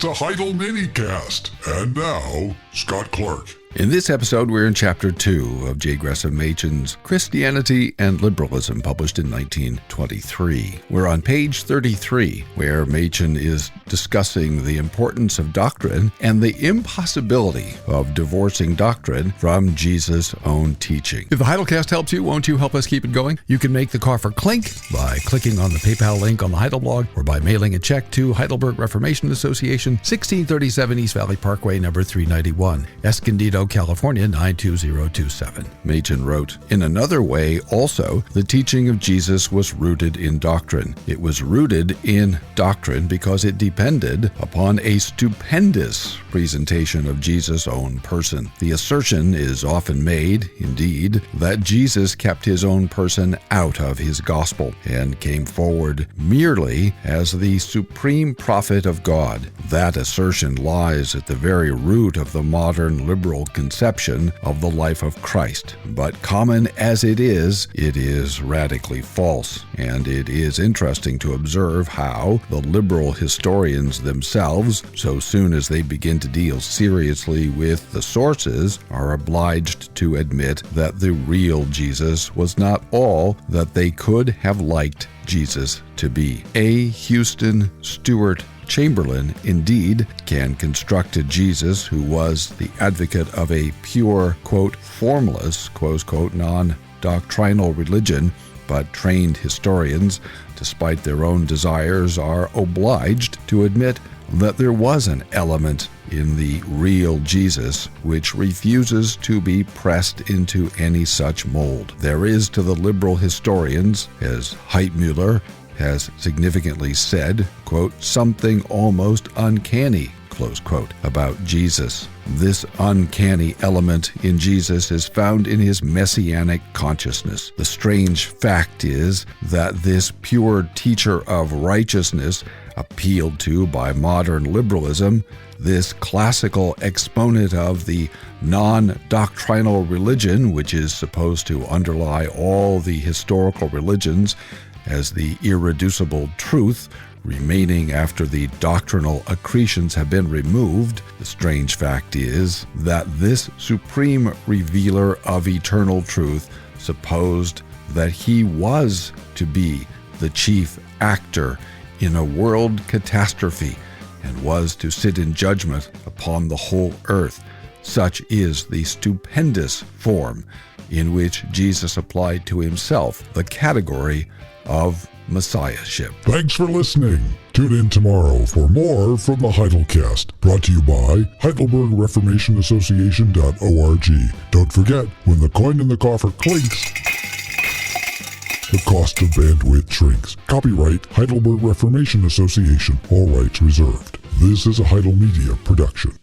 It's a Heidel minicast. And now, Scott Clark. In this episode, we're in Chapter 2 of J. Gresham Machen's Christianity and Liberalism, published in 1923. We're on page 33, where Machen is discussing the importance of doctrine and the impossibility of divorcing doctrine from Jesus' own teaching. If the Heidelcast helps you, won't you help us keep it going? You can make the coffer clink by clicking on the PayPal link on the Heidel blog or by mailing a check to Heidelberg Reformation Association, 1637 East Valley Parkway, number 391, Escondido, California, 92027. Machen wrote, "In another way, also, the teaching of Jesus was rooted in doctrine. It was rooted in doctrine because it depended upon a stupendous presentation of Jesus' own person. The assertion is often made, indeed, that Jesus kept his own person out of his gospel and came forward merely as the supreme prophet of God. That assertion lies at the very root of the modern liberal conception of the life of Christ. But common as it is radically false, and it is interesting to observe how the liberal historians themselves, so soon as they begin to deal seriously with the sources, are obliged to admit that the real Jesus was not all that they could have liked Jesus to be. A. Houston Stewart Chamberlain, indeed, can construct a Jesus who was the advocate of a pure, quote, formless, close quote, non-doctrinal religion, but trained historians, despite their own desires, are obliged to admit that there was an element in the real Jesus which refuses to be pressed into any such mold. There is to the liberal historians, as Heitmuller has significantly said, quote, something almost uncanny, close quote, about Jesus. This uncanny element in Jesus is found in his messianic consciousness. The strange fact is that this pure teacher of righteousness, appealed to by modern liberalism, this classical exponent of the non-doctrinal religion, which is supposed to underlie all the historical religions as the irreducible truth remaining after the doctrinal accretions have been removed, the strange fact is that this supreme revealer of eternal truth supposed that he was to be the chief actor in a world catastrophe and was to sit in judgment upon the whole earth. Such is the stupendous form in which Jesus applied to himself the category of messiahship. Thanks for listening. Tune in tomorrow for more from the Heidelcast, brought to you by HeidelbergReformationAssociation.org. Don't forget, when the coin in the coffer clinks, the cost of bandwidth shrinks. Copyright Heidelberg Reformation Association. All rights reserved. This is a Heidel Media production.